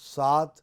7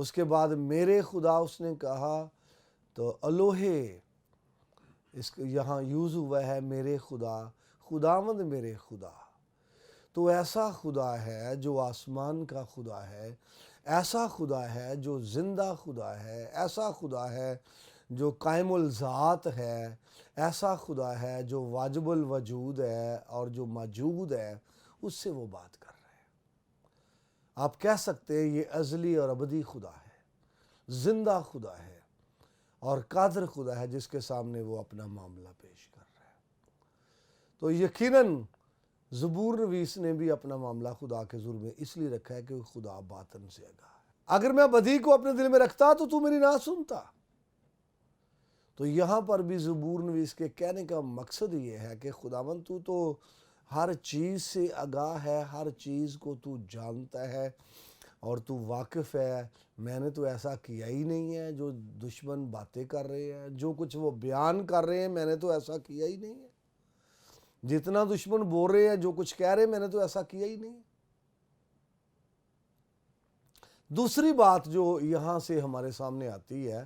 اس کے بعد میرے خدا اس نے کہا تو الوہے اس یہاں یوز ہوا ہے میرے خدا، خداوند میرے خدا۔ تو ایسا خدا ہے جو آسمان کا خدا ہے، ایسا خدا ہے جو زندہ خدا ہے، ایسا خدا ہے جو قائم الذات ہے، ایسا خدا ہے جو واجب الوجود ہے اور جو موجود ہے، اس سے وہ بات کر رہے ہیں۔ آپ کہہ سکتے ہیں یہ ازلی اور ابدی خدا ہے، زندہ خدا ہے اور قادر خدا ہے جس کے سامنے وہ اپنا معاملہ پیش کر رہا ہے۔ تو یقیناً زبور نویس نے بھی اپنا معاملہ خدا کے حضور میں اس لیے رکھا ہے کہ وہ خدا باطن سے آگاہ ہے۔ اگر میں بدی کو اپنے دل میں رکھتا تو میری نہ سنتا۔ تو یہاں پر بھی زبور نویس کے کہنے کا مقصد یہ ہے کہ خداوند تو ہر چیز سے آگاہ ہے، ہر چیز کو تو جانتا ہے اور تو واقف ہے۔ میں نے تو ایسا کیا ہی نہیں ہے جو دشمن باتیں کر رہے ہیں، جو کچھ وہ بیان کر رہے ہیں میں نے تو ایسا کیا ہی نہیں ہے۔ جتنا دشمن بول رہے ہیں، جو کچھ کہہ رہے ہیں میں نے تو ایسا کیا ہی نہیں ہے۔ دوسری بات جو یہاں سے ہمارے سامنے آتی ہے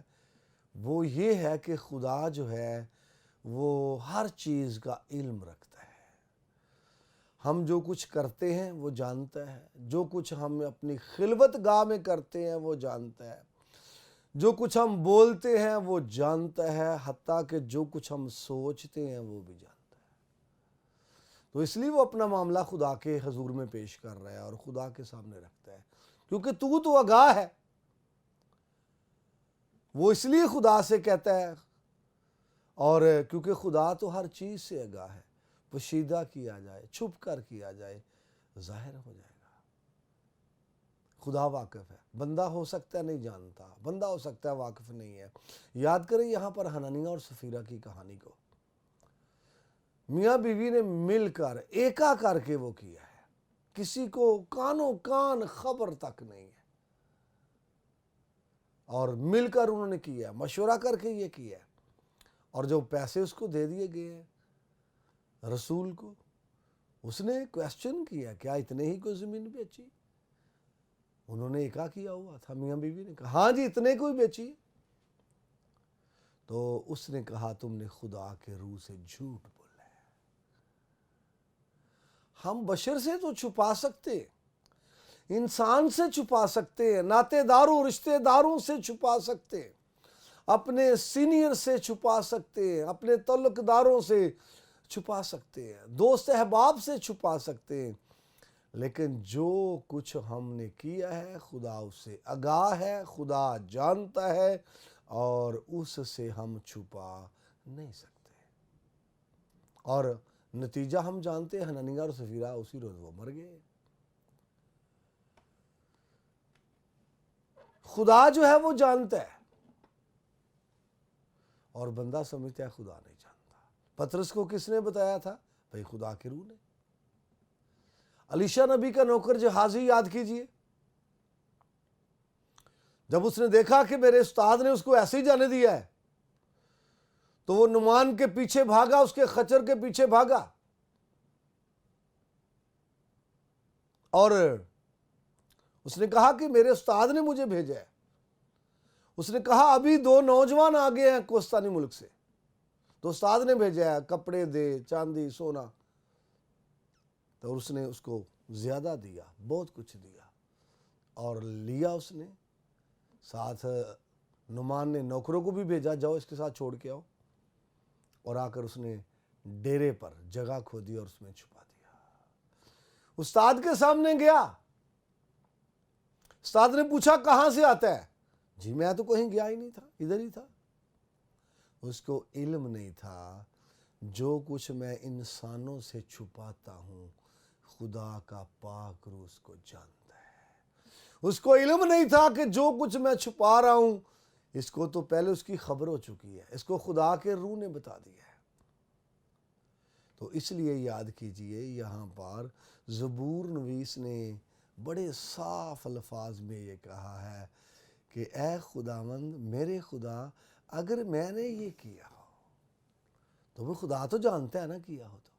وہ یہ ہے کہ خدا جو ہے وہ ہر چیز کا علم رکھتا ہے۔ ہم جو کچھ کرتے ہیں وہ جانتا ہے، جو کچھ ہم اپنی خلوت گاہ میں کرتے ہیں وہ جانتا ہے، جو کچھ ہم بولتے ہیں وہ جانتا ہے، حتیٰ کہ جو کچھ ہم سوچتے ہیں وہ بھی جانتا ہے۔ تو اس لیے وہ اپنا معاملہ خدا کے حضور میں پیش کر رہا ہے اور خدا کے سامنے رکھتا ہے، کیونکہ تو آگاہ ہے۔ وہ اس لیے خدا سے کہتا ہے، اور کیونکہ خدا تو ہر چیز سے آگاہ ہے، پوشیدہ کیا جائے، چھپ کر کیا جائے، ظاہر ہو جائے گا۔ خدا واقف ہے، بندہ ہو سکتا ہے نہیں جانتا، بندہ ہو سکتا ہے واقف نہیں ہے۔ یاد کریں یہاں پر حنانیہ اور سفیرہ کی کہانی کو، میاں بیوی نے مل کر ایکا کر کے وہ کیا ہے، کسی کو کانوں کان خبر تک نہیں ہے، اور مل کر انہوں نے کیا، مشورہ کر کے یہ کیا ہے۔ اور جو پیسے اس کو دے دیے گئے ہیں رسول کو، اس نے کویسچن کیا کیا اتنے ہی کو زمین بیچی؟ انہوں نے ایکا کیا ہوا تھا، میاں بیوی نے کہا ہاں جی اتنے کو ہی بیچی۔ تو اس نے کہا تم نے خدا کے روح سے جھوٹ بولا ہے۔ ہم بشر سے تو چھپا سکتے، انسان سے چھپا سکتے ہیں، ناطے داروں رشتے داروں سے چھپا سکتے ہیں، اپنے سینئر سے چھپا سکتے ہیں، اپنے تعلق داروں سے چھپا سکتے ہیں، دوست احباب سے چھپا سکتے ہیں، لیکن جو کچھ ہم نے کیا ہے خدا اس سے آگاہ ہے، خدا جانتا ہے، اور اس سے ہم چھپا نہیں سکتے۔ اور نتیجہ ہم جانتے ہیں، حنانیہ اور سفیرہ اسی روز وہ مر گئے۔ خدا جو ہے وہ جانتا ہے اور بندہ سمجھتا ہے خدا نہیں جانتا۔ پطرس کو کس نے بتایا تھا؟ بھئی خدا کے روح نے۔ الیشا نبی کا نوکر جہازی یاد کیجئے، جب اس نے دیکھا کہ میرے استاد نے اس کو ایسے ہی جانے دیا ہے تو وہ نعمان کے پیچھے بھاگا، اس کے خچر کے پیچھے بھاگا، اور اس نے کہا کہ میرے استاد نے مجھے بھیجا ہے۔ اس نے کہا ابھی 2 نوجوان آگے ہیں کوستانی ملک سے، تو استاد نے بھیجا ہے، کپڑے دے، چاندی سونا۔ تو اس نے اس کو زیادہ دیا، بہت کچھ دیا، اور لیا اس نے۔ ساتھ نعمان نے نوکروں کو بھی بھیجا، جاؤ اس کے ساتھ چھوڑ کے آؤ، اور آ کر اس نے ڈیرے پر جگہ کھودی اور اس میں چھپا دیا۔ استاد کے سامنے گیا، استاد نے پوچھا کہاں سے آتا ہے؟ جی میں تو کہیں گیا ہی نہیں تھا، ادھر ہی تھا۔ اس کو علم نہیں تھا جو کچھ میں انسانوں سے چھپاتا ہوں خدا کا پاک روح اس کو جانتا ہے۔ اس کو علم نہیں تھا کہ جو کچھ میں چھپا رہا ہوں اس کو تو پہلے اس کی خبر ہو چکی ہے، اس کو خدا کے روح نے بتا دیا ہے۔ تو اس لیے یاد کیجئے یہاں پر زبور نویس نے بڑے صاف الفاظ میں یہ کہا ہے کہ اے خداوند میرے خدا، اگر میں نے یہ کیا ہو تو وہ خدا تو جانتا ہے نا، کیا ہو تو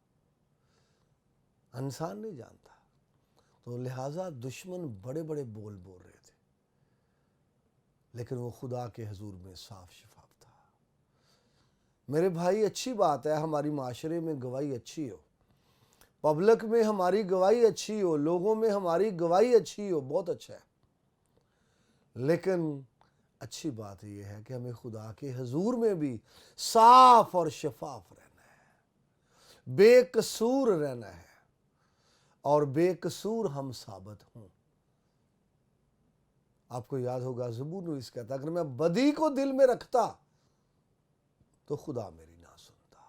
انسان نہیں جانتا۔ تو لہٰذا دشمن بڑے بڑے بول رہے تھے، لیکن وہ خدا کے حضور میں صاف شفاف تھا۔ میرے بھائی، اچھی بات ہے ہماری معاشرے میں گواہی اچھی ہو، پبلک میں ہماری گواہی اچھی ہو، لوگوں میں ہماری گواہی اچھی ہو، بہت اچھا ہے، لیکن اچھی بات یہ ہے کہ ہمیں خدا کے حضور میں بھی صاف اور شفاف رہنا ہے، بے قصور رہنا ہے، اور بے قصور ہم ثابت ہوں۔ آپ کو یاد ہوگا زبور نویس کہتا اگر میں بدی کو دل میں رکھتا تو خدا میری نہ سنتا۔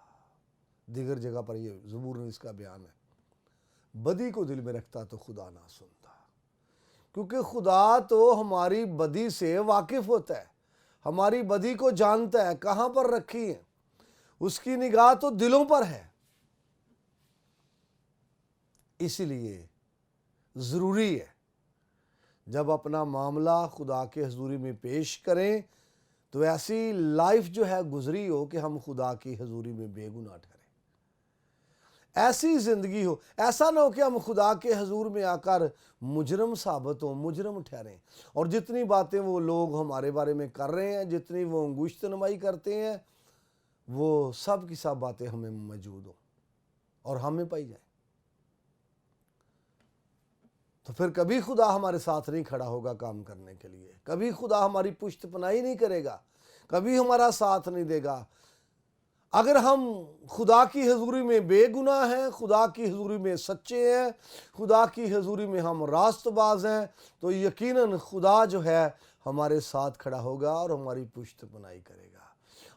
دیگر جگہ پر یہ زبور نویس کا بیان ہے، بدی کو دل میں رکھتا تو خدا نہ سنتا، کیونکہ خدا تو ہماری بدی سے واقف ہوتا ہے، ہماری بدی کو جانتا ہے، کہاں پر رکھی ہے، اس کی نگاہ تو دلوں پر ہے۔ اسی لیے ضروری ہے جب اپنا معاملہ خدا کے حضوری میں پیش کریں تو ایسی لائف جو ہے گزری ہو کہ ہم خدا کی حضوری میں بے گناہ ٹھہریں، ایسی زندگی ہو، ایسا نہ ہو کہ ہم خدا کے حضور میں آ کر مجرم ثابت ہوں، مجرم ٹھہریں، اور جتنی باتیں وہ لوگ ہمارے بارے میں کر رہے ہیں، جتنی وہ انگشت نمائی کرتے ہیں، وہ سب کی سب باتیں ہمیں موجود ہوں اور ہمیں پائی جائیں، تو پھر کبھی خدا ہمارے ساتھ نہیں کھڑا ہوگا کام کرنے کے لیے، کبھی خدا ہماری پشت پناہی نہیں کرے گا، کبھی ہمارا ساتھ نہیں دے گا۔ اگر ہم خدا کی حضوری میں بے گناہ ہیں، خدا کی حضوری میں سچے ہیں، خدا کی حضوری میں ہم راست باز ہیں، تو یقیناً خدا جو ہے ہمارے ساتھ کھڑا ہوگا اور ہماری پشت پناہی کرے گا،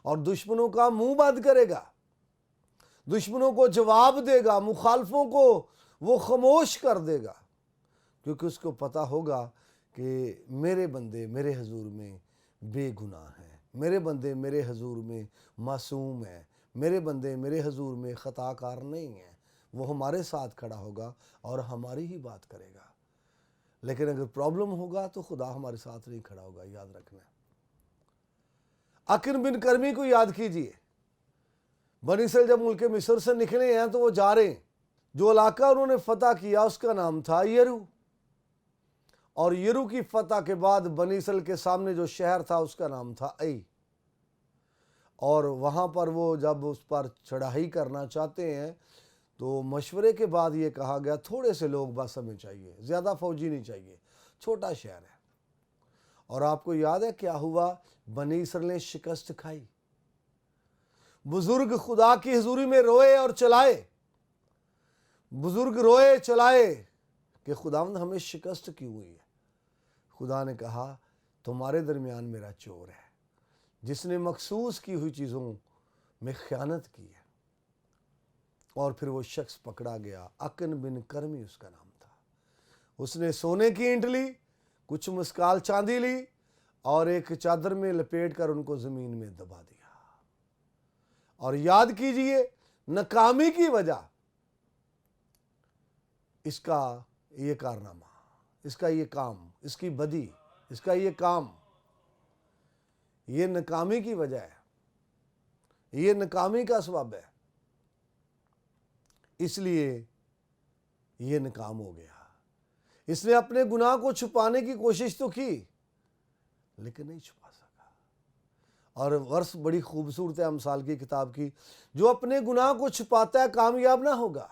اور دشمنوں کا منہ بند کرے گا، دشمنوں کو جواب دے گا، مخالفوں کو وہ خاموش کر دے گا، کیونکہ اس کو پتہ ہوگا کہ میرے بندے میرے حضور میں بے گناہ ہیں، میرے بندے میرے حضور میں معصوم ہیں، میرے بندے میرے حضور میں خطا کار نہیں ہیں، وہ ہمارے ساتھ کھڑا ہوگا اور ہماری ہی بات کرے گا۔ لیکن اگر پرابلم ہوگا تو خدا ہمارے ساتھ نہیں کھڑا ہوگا، یاد رکھنا۔ اکن بن کرمی کو یاد کیجئے، بنی اسرائیل جب ملک مصر سے نکلے ہیں تو وہ جا رہے ہیں، جو علاقہ انہوں نے فتح کیا اس کا نام تھا یرو، اور یرو کی فتح کے بعد بنی اسرائیل کے سامنے جو شہر تھا اس کا نام تھا ای، اور وہاں پر وہ جب اس پر چڑھائی کرنا چاہتے ہیں تو مشورے کے بعد یہ کہا گیا تھوڑے سے لوگ بس ہمیں چاہیے، زیادہ فوجی نہیں چاہیے، چھوٹا شہر ہے۔ اور آپ کو یاد ہے کیا ہوا؟ بنی اسرائیل نے شکست کھائی، بزرگ خدا کی حضوری میں روئے اور چلائے، بزرگ روئے چلائے کہ خداوند ہمیں شکست کیوں ہوئی ہے؟ خدا نے کہا تمہارے درمیان میرا چور ہے جس نے مخصوص کی ہوئی چیزوں میں خیانت کی ہے، اور پھر وہ شخص پکڑا گیا، اکن بن کرمی اس کا نام تھا۔ اس نے سونے کی اینٹ لی، کچھ مسکال چاندی لی، اور ایک چادر میں لپیٹ کر ان کو زمین میں دبا دیا۔ اور یاد کیجئے ناکامی کی وجہ اس کا یہ کارنامہ، اس کا یہ کام، اس کی بدی، اس کا یہ کام، یہ ناکامی کی وجہ ہے، یہ ناکامی کا سبب ہے، اس لیے یہ ناکام ہو گیا۔ اس نے اپنے گناہ کو چھپانے کی کوشش تو کی لیکن نہیں چھپا سکا۔ اور ورس بڑی خوبصورت ہے امثال کی کتاب کی، جو اپنے گناہ کو چھپاتا ہے کامیاب نہ ہوگا،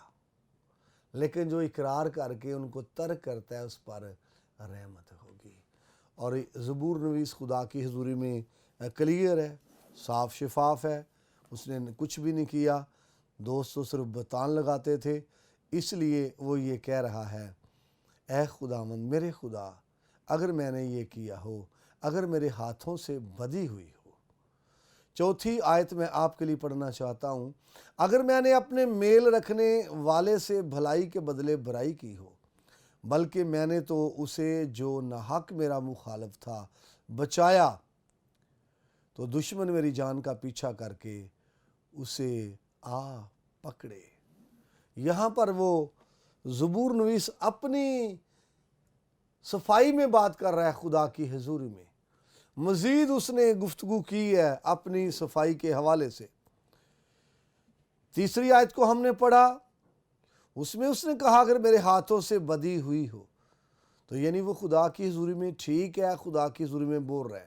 لیکن جو اقرار کر کے ان کو ترک کرتا ہے اس پر رحمت ہوگی۔ اور زبور نویس خدا کی حضوری میں کلیئر ہے، صاف شفاف ہے، اس نے کچھ بھی نہیں کیا، دوست تو صرف بتان لگاتے تھے، اس لیے وہ یہ کہہ رہا ہے اے خداوند میرے خدا، اگر میں نے یہ کیا ہو، اگر میرے ہاتھوں سے بدی ہوئی ہو۔ چوتھی آیت میں آپ کے لیے پڑھنا چاہتا ہوں، اگر میں نے اپنے میل رکھنے والے سے بھلائی کے بدلے برائی کی ہو، بلکہ میں نے تو اسے جو ناحق میرا مخالف تھا بچایا، تو دشمن میری جان کا پیچھا کر کے اسے آ پکڑے۔ یہاں پر وہ زبور نویس اپنی صفائی میں بات کر رہا ہے خدا کی حضوری میں، مزید اس نے گفتگو کی ہے اپنی صفائی کے حوالے سے۔ تیسری آیت کو ہم نے پڑھا، اس میں اس نے کہا اگر میرے ہاتھوں سے بدی ہوئی ہو، تو یعنی وہ خدا کی حضوری میں ٹھیک ہے، خدا کی حضوری میں بول رہا ہے،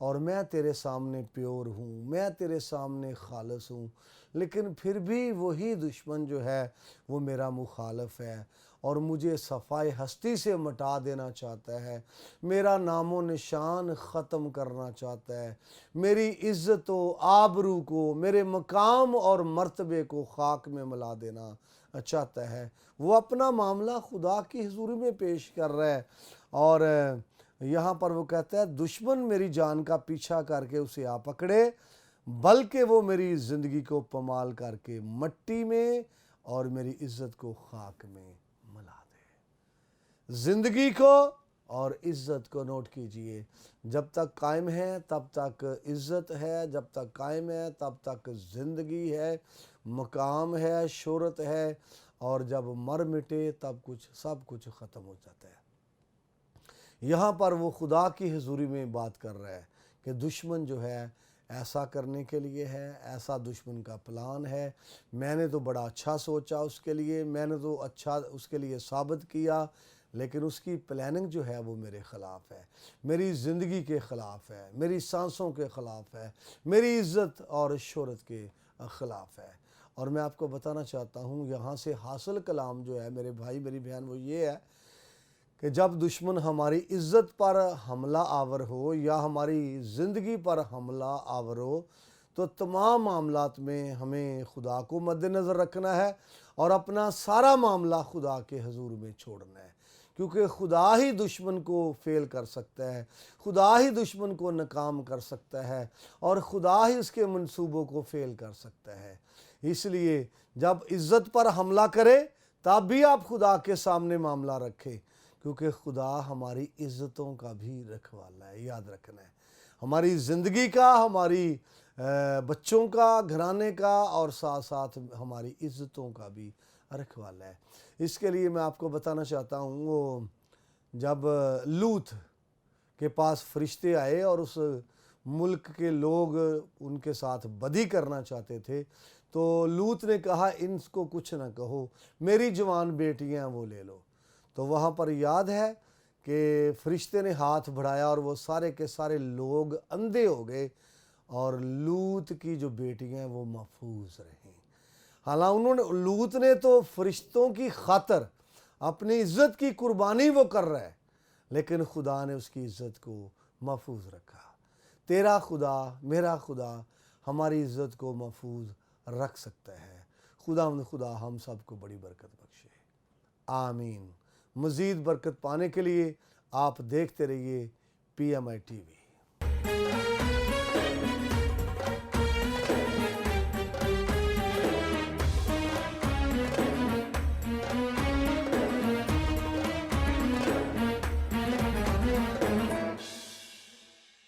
اور میں تیرے سامنے پیور ہوں، میں تیرے سامنے خالص ہوں، لیکن پھر بھی وہی دشمن جو ہے وہ میرا مخالف ہے اور مجھے صفائے ہستی سے مٹا دینا چاہتا ہے، میرا نام و نشان ختم کرنا چاہتا ہے، میری عزت و آبرو کو، میرے مقام اور مرتبے کو خاک میں ملا دینا چاہتا ہے۔ وہ اپنا معاملہ خدا کی حضوری میں پیش کر رہا ہے، اور یہاں پر وہ کہتا ہے دشمن میری جان کا پیچھا کر کے اسے آ پکڑے، بلکہ وہ میری زندگی کو پمال کر کے مٹی میں اور میری عزت کو خاک میں ملا دے۔ زندگی کو اور عزت کو نوٹ کیجئے، جب تک قائم ہے تب تک عزت ہے، جب تک قائم ہے تب تک زندگی ہے، مقام ہے، شہرت ہے، اور جب مر مٹے تب سب کچھ ختم ہو جاتا ہے۔ یہاں پر وہ خدا کی حضوری میں بات کر رہا ہے کہ دشمن جو ہے ایسا کرنے کے لیے ہے، ایسا دشمن کا پلان ہے، میں نے تو بڑا اچھا سوچا اس کے لیے، میں نے تو اچھا اس کے لیے ثابت کیا، لیکن اس کی پلاننگ جو ہے وہ میرے خلاف ہے، میری زندگی کے خلاف ہے، میری سانسوں کے خلاف ہے، میری عزت اور شہرت کے خلاف ہے۔ اور میں آپ کو بتانا چاہتا ہوں یہاں سے حاصل کلام جو ہے میرے بھائی میری بہن وہ یہ ہے کہ جب دشمن ہماری عزت پر حملہ آور ہو یا ہماری زندگی پر حملہ آور ہو تو تمام معاملات میں ہمیں خدا کو مد نظر رکھنا ہے اور اپنا سارا معاملہ خدا کے حضور میں چھوڑنا ہے، کیونکہ خدا ہی دشمن کو فیل کر سکتا ہے، خدا ہی دشمن کو ناکام کر سکتا ہے، اور خدا ہی اس کے منصوبوں کو فیل کر سکتا ہے۔ اس لیے جب عزت پر حملہ کرے تب بھی آپ خدا کے سامنے معاملہ رکھیں، کیونکہ خدا ہماری عزتوں کا بھی رکھوالا ہے۔ یاد رکھنا ہے ہماری زندگی کا، ہماری بچوں کا، گھرانے کا، اور ساتھ ساتھ ہماری عزتوں کا بھی رکھوالا ہے۔ اس کے لیے میں آپ کو بتانا چاہتا ہوں وہ جب لوط کے پاس فرشتے آئے اور اس ملک کے لوگ ان کے ساتھ بدی کرنا چاہتے تھے تو لوط نے کہا ان کو کچھ نہ کہو، میری جوان بیٹیاں وہ لے لو۔ تو وہاں پر یاد ہے کہ فرشتے نے ہاتھ بڑھایا اور وہ سارے کے سارے لوگ اندھے ہو گئے اور لوط کی جو بیٹیاں وہ محفوظ رہیں۔ حالانکہ لوط نے تو فرشتوں کی خاطر اپنی عزت کی قربانی وہ کر رہا ہے، لیکن خدا نے اس کی عزت کو محفوظ رکھا۔ تیرا خدا، میرا خدا ہماری عزت کو محفوظ رکھ سکتا ہے۔ خدا ہم سب کو بڑی برکت بخشے، آمین۔ مزید برکت پانے کے لیے آپ دیکھتے رہیے PMI TV۔